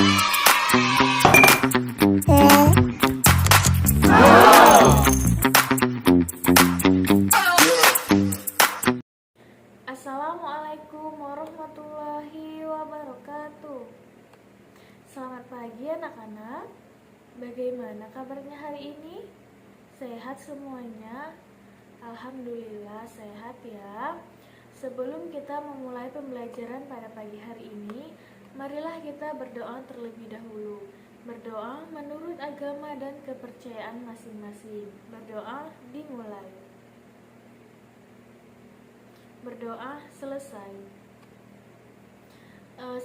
Assalamualaikum warahmatullahi wabarakatuh. Selamat pagi anak-anak. Bagaimana kabarnya hari ini? Sehat semuanya? Alhamdulillah sehat ya. Sebelum kita memulai pembelajaran pada pagi hari ini, marilah kita berdoa terlebih dahulu. Berdoa menurut agama dan kepercayaan masing-masing. Berdoa dimulai. Berdoa selesai.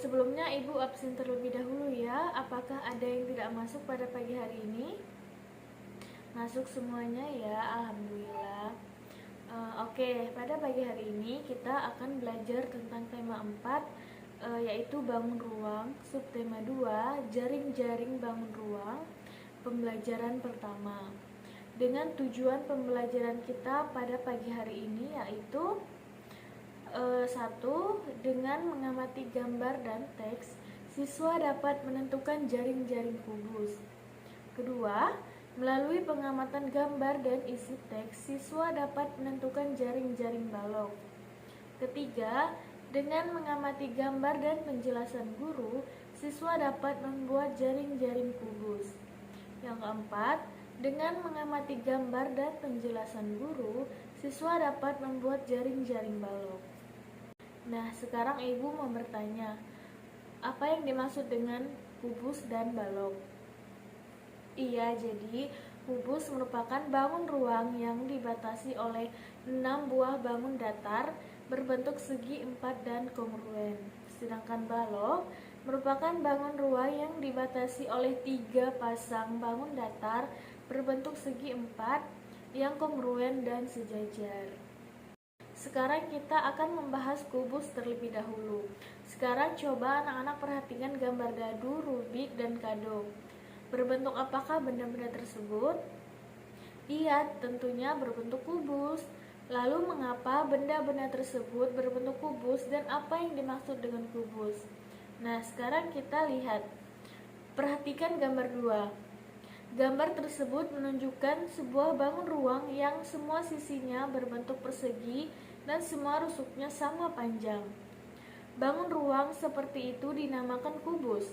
Sebelumnya Ibu absen terlebih dahulu ya. Apakah ada yang tidak masuk pada pagi hari ini? Masuk semuanya ya, alhamdulillah. Oke, pada pagi hari ini kita akan belajar tentang tema 4, yaitu bangun ruang. Subtema 2, jaring-jaring bangun ruang. Pembelajaran pertama. Dengan tujuan pembelajaran kita pada pagi hari ini yaitu 1. Dengan mengamati gambar dan teks, siswa dapat menentukan jaring-jaring kubus. 2. Melalui pengamatan gambar dan isi teks, siswa dapat menentukan jaring-jaring balok. 3. Dengan mengamati gambar dan penjelasan guru, siswa dapat membuat jaring-jaring kubus. Yang 4. Dengan mengamati gambar dan penjelasan guru, siswa dapat membuat jaring-jaring balok. Nah, sekarang Ibu mau bertanya, apa yang dimaksud dengan kubus dan balok? Iya, jadi kubus merupakan bangun ruang yang dibatasi oleh 6 buah bangun datar berbentuk segi 4 dan kongruen. Sedangkan balok merupakan bangun ruang yang dibatasi oleh 3 pasang bangun datar berbentuk segi 4 yang kongruen dan sejajar. Sekarang kita akan membahas kubus terlebih dahulu. Sekarang coba anak-anak perhatikan gambar dadu, rubik, dan kado. Berbentuk apakah benda-benda tersebut? Iya, tentunya berbentuk kubus. Lalu mengapa benda-benda tersebut berbentuk kubus dan apa yang dimaksud dengan kubus? Nah, sekarang kita lihat. Perhatikan gambar 2. Gambar tersebut menunjukkan sebuah bangun ruang yang semua sisinya berbentuk persegi dan semua rusuknya sama panjang. Bangun ruang seperti itu dinamakan kubus.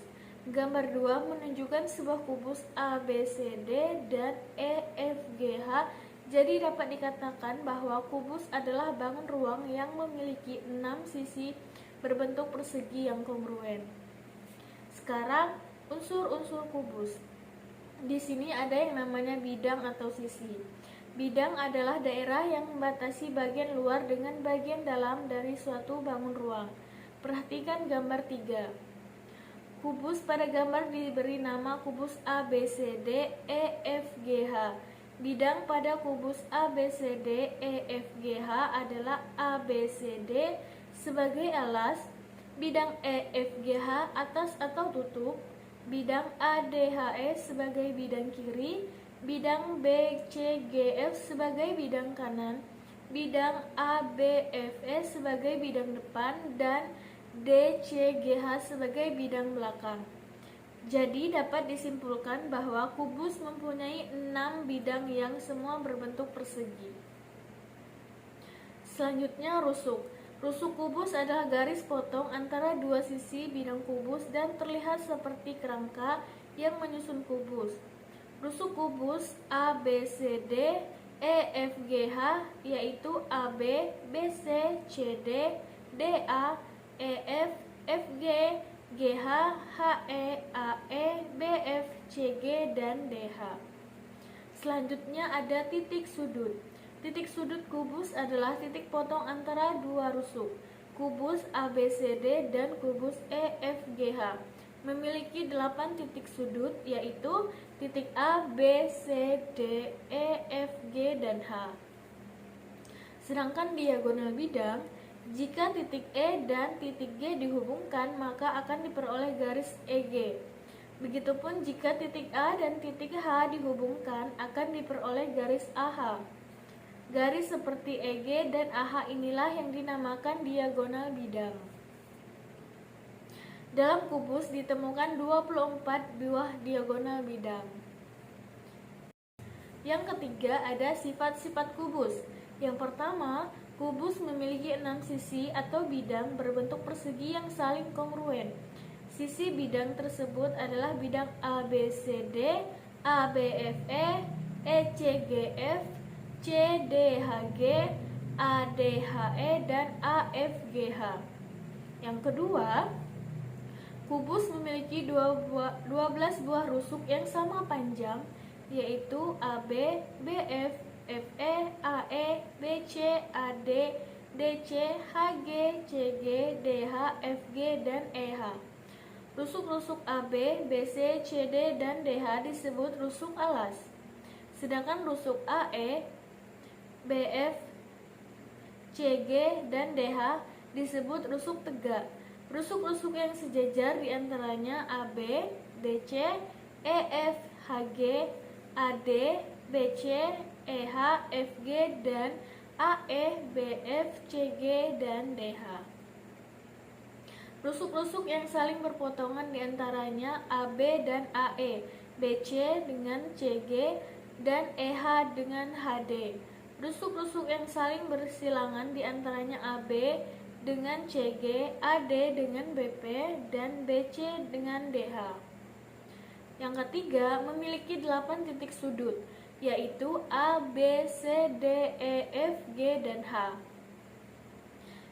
Gambar 2 menunjukkan sebuah kubus ABCD dan EFGH. Jadi dapat dikatakan bahwa kubus adalah bangun ruang yang memiliki 6 sisi berbentuk persegi yang kongruen. Sekarang unsur-unsur kubus. Di sini ada yang namanya bidang atau sisi. Bidang adalah daerah yang membatasi bagian luar dengan bagian dalam dari suatu bangun ruang. Perhatikan gambar 3. Kubus pada gambar diberi nama kubus ABCD EFGH. Bidang pada kubus ABCD EFGH adalah ABCD sebagai alas, bidang EFGH atas atau tutup, bidang ADHE sebagai bidang kiri, bidang BCGF sebagai bidang kanan, bidang ABFE sebagai bidang depan, dan DCGH sebagai bidang belakang. Jadi dapat disimpulkan bahwa kubus mempunyai 6 bidang yang semua berbentuk persegi. Selanjutnya rusuk. Rusuk kubus adalah garis potong antara dua sisi bidang kubus dan terlihat seperti kerangka yang menyusun kubus. Rusuk kubus ABCD EFGH yaitu AB, BC, CD, DA, EF, FG, GH, HE, AE, BF, CG, dan DH. Selanjutnya ada titik sudut. Titik sudut kubus adalah titik potong antara dua rusuk, kubus ABCD dan kubus EFGH. Memiliki 8 titik sudut, yaitu titik A, B, C, D, E, F, G, dan H. Sedangkan diagonal bidang, jika titik E dan titik G dihubungkan, maka akan diperoleh garis EG. Begitupun jika titik A dan titik H dihubungkan, akan diperoleh garis AH. Garis seperti EG dan AH inilah yang dinamakan diagonal bidang. Dalam kubus ditemukan 24 buah diagonal bidang. Yang ketiga ada sifat-sifat kubus. Yang pertama, kubus memiliki 6 sisi atau bidang berbentuk persegi yang saling kongruen. Sisi bidang tersebut adalah bidang ABCD, ABFE, ECGF, CDHG, ADHE, dan AFGH. Yang kedua, kubus memiliki 12 buah rusuk yang sama panjang, yaitu AB, BF, FE, AE, BC, AD, DC, HG, CG, DH, FG, dan EH. Rusuk-rusuk AB, BC, CD, dan DH disebut rusuk alas. Sedangkan rusuk AE, BF, CG, dan DH disebut rusuk tegak. Rusuk-rusuk yang sejajar diantaranya AB, DC, EF, HG, AD, BC, EH, FG, dan AE, BF, CG, dan DH. Rusuk-rusuk yang saling berpotongan diantaranya AB dan AE, BC dengan CG, dan EH dengan HD. Rusuk-rusuk yang saling bersilangan diantaranya AB dengan CG, AD dengan BP, dan BC dengan DH. Yang ketiga, memiliki 8 titik sudut, yaitu A, B, C, D, E, F, G, dan H.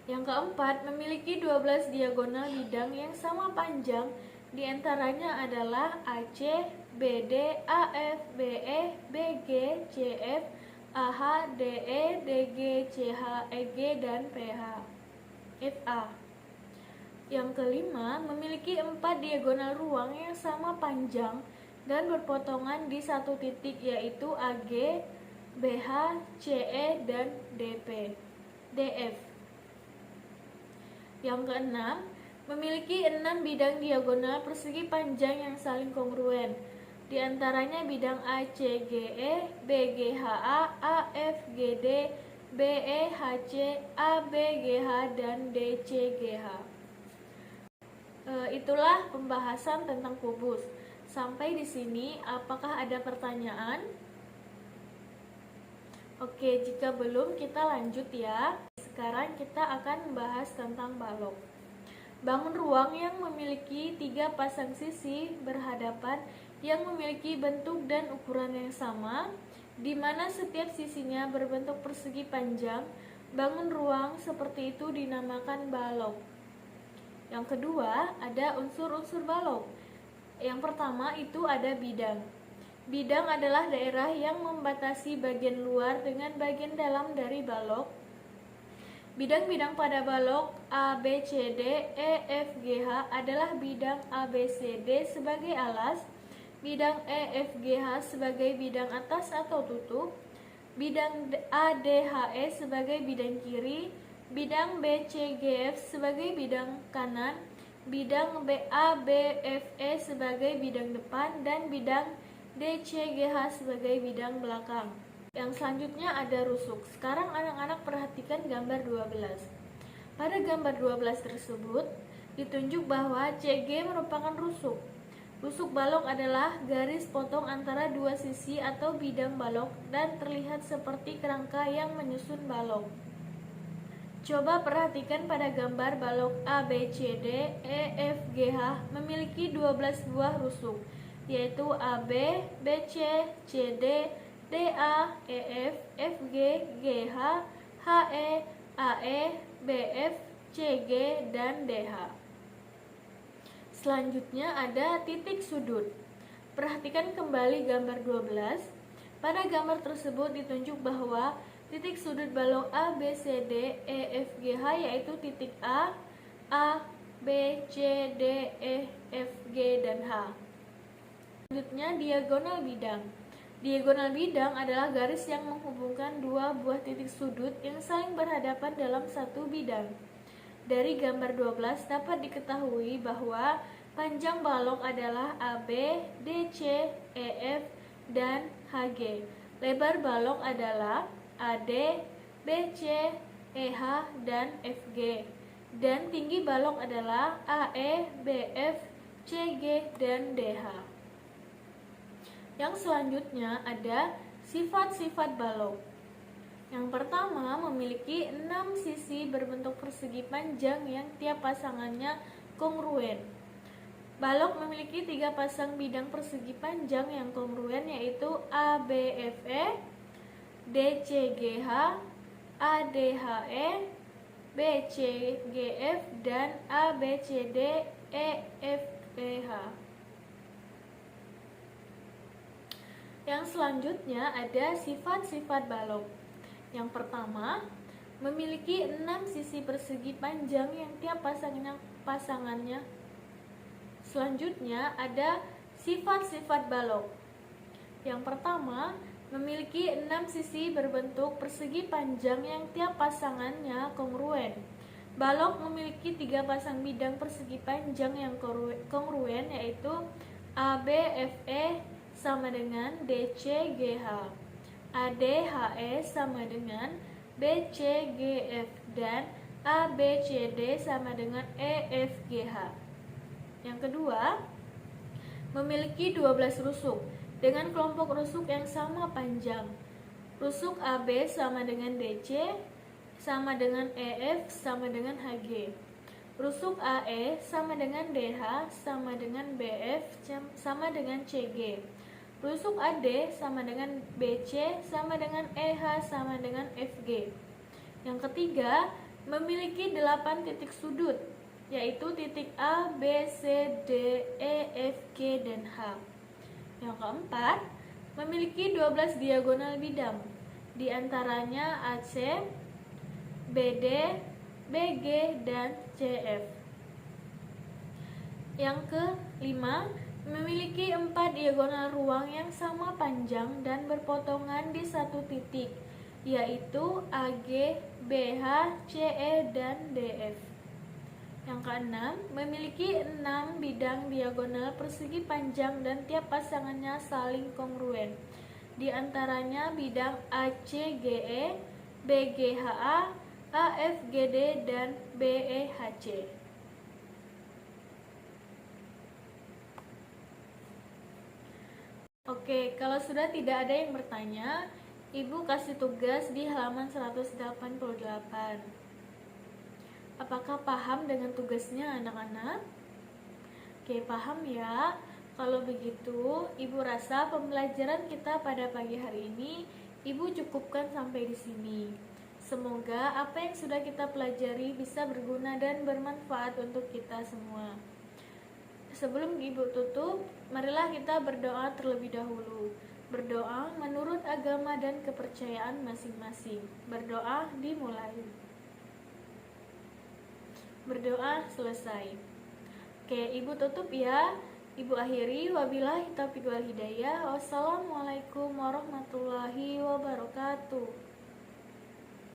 Yang keempat, memiliki 12 diagonal bidang yang sama panjang, diantaranya adalah AC, BD, AF, BE, BG, CF, AH, DE, DG, CH, EG, dan PH. FA. Yang kelima, memiliki 4 diagonal ruang yang sama panjang dan berpotongan di satu titik, yaitu AG, BH, CE, dan DF. Yang keenam, memiliki 6 bidang diagonal persegi panjang yang saling kongruen, di antaranya bidang ACGE, BGHA, AFGD, BEHC, ABGH, dan DCGH. Itulah pembahasan tentang kubus. Sampai di sini, apakah ada pertanyaan? Oke, jika belum kita lanjut ya. Sekarang kita akan membahas tentang balok. Bangun ruang yang memiliki 3 pasang sisi berhadapan yang memiliki bentuk dan ukuran yang sama, di mana setiap sisinya berbentuk persegi panjang. Bangun ruang seperti itu dinamakan balok. Yang kedua, ada unsur-unsur balok. Yang pertama itu ada bidang. Bidang adalah daerah yang membatasi bagian luar dengan bagian dalam dari balok. Bidang-bidang pada balok A, B, C, D, E, F, G, H adalah bidang A, B, C, D sebagai alas, bidang E, F, G, H sebagai bidang atas atau tutup, bidang A, D, H, E sebagai bidang kiri, bidang B, C, G, F sebagai bidang kanan, bidang B, A, B, F, E sebagai bidang depan, dan bidang D, C, G, H sebagai bidang belakang. Yang selanjutnya ada rusuk. Sekarang anak-anak perhatikan gambar 12. Pada gambar 12 tersebut ditunjuk bahwa CG merupakan rusuk. Rusuk balok adalah garis potong antara dua sisi atau bidang balok dan terlihat seperti kerangka yang menyusun balok. Coba perhatikan pada gambar balok A, B, C, D, E, F, G, H memiliki 12 buah rusuk, yaitu AB, BC, CD, DA, EF, FG, GH, HE, AE, BF, CG, dan DH. Selanjutnya ada titik sudut. Perhatikan kembali gambar 12. Pada gambar tersebut ditunjuk bahwa titik sudut balok A, B, C, D, E, F, G, H yaitu titik A, B, C, D, E, F, G, dan H. Selanjutnya diagonal bidang. Diagonal bidang adalah garis yang menghubungkan dua buah titik sudut yang saling berhadapan dalam satu bidang. Dari gambar 12 dapat diketahui bahwa panjang balok adalah AB, DC, EF, dan HG. Lebar balok adalah AD, BC, EH, dan FG. Dan tinggi balok adalah AE, BF, CG, dan DH. Yang selanjutnya ada sifat-sifat balok. Yang pertama, memiliki 6 sisi berbentuk persegi panjang yang tiap pasangannya kongruen. Balok memiliki 3 pasang bidang persegi panjang yang kongruen, yaitu ABFE, DCGH, ADHE, BCGF, dan ABCDEFGH. Yang selanjutnya ada sifat-sifat balok. Yang pertama, memiliki 6 sisi persegi panjang yang tiap pasangannya. Selanjutnya ada sifat-sifat balok. Yang pertama, memiliki 6 sisi berbentuk persegi panjang yang tiap pasangannya kongruen. Balok memiliki 3 pasang bidang persegi panjang yang kongruen, yaitu ABFE sama dengan DCGH, ADHE sama dengan BCGF, dan ABCD sama dengan EFGH. Yang kedua, memiliki 12 rusuk dengan kelompok rusuk yang sama panjang. Rusuk AB sama dengan DC sama dengan EF sama dengan HG. Rusuk AE sama dengan DH sama dengan BF sama dengan CG. Rusuk AD sama dengan BC sama dengan EH sama dengan FG. Yang ketiga, memiliki 8 titik sudut, yaitu titik A, B, C, D, E, F, G, dan H. Yang keempat, memiliki 12 diagonal bidang, di antaranya AC, BD, BG, dan CF. Yang kelima, memiliki 4 diagonal ruang yang sama panjang dan berpotongan di satu titik, yaitu AG, BH, CE, dan DF. Yang keenam, memiliki 6 bidang diagonal persegi panjang dan tiap pasangannya saling kongruen, di antaranya bidang ACGE, BGHA, AFGD, dan BEHC. Oke, kalau sudah tidak ada yang bertanya, Ibu kasih tugas di halaman 188. Apakah paham dengan tugasnya anak-anak? Oke, paham ya. Kalau begitu, Ibu rasa pembelajaran kita pada pagi hari ini Ibu cukupkan sampai di sini. Semoga apa yang sudah kita pelajari bisa berguna dan bermanfaat untuk kita semua. Sebelum Ibu tutup, marilah kita berdoa terlebih dahulu. Berdoa menurut agama dan kepercayaan masing-masing. Berdoa dimulai. Berdoa selesai. Oke, Ibu tutup ya. Ibu akhiri, wabillahi taufiq wal hidayah. Wassalamualaikum warahmatullahi wabarakatuh.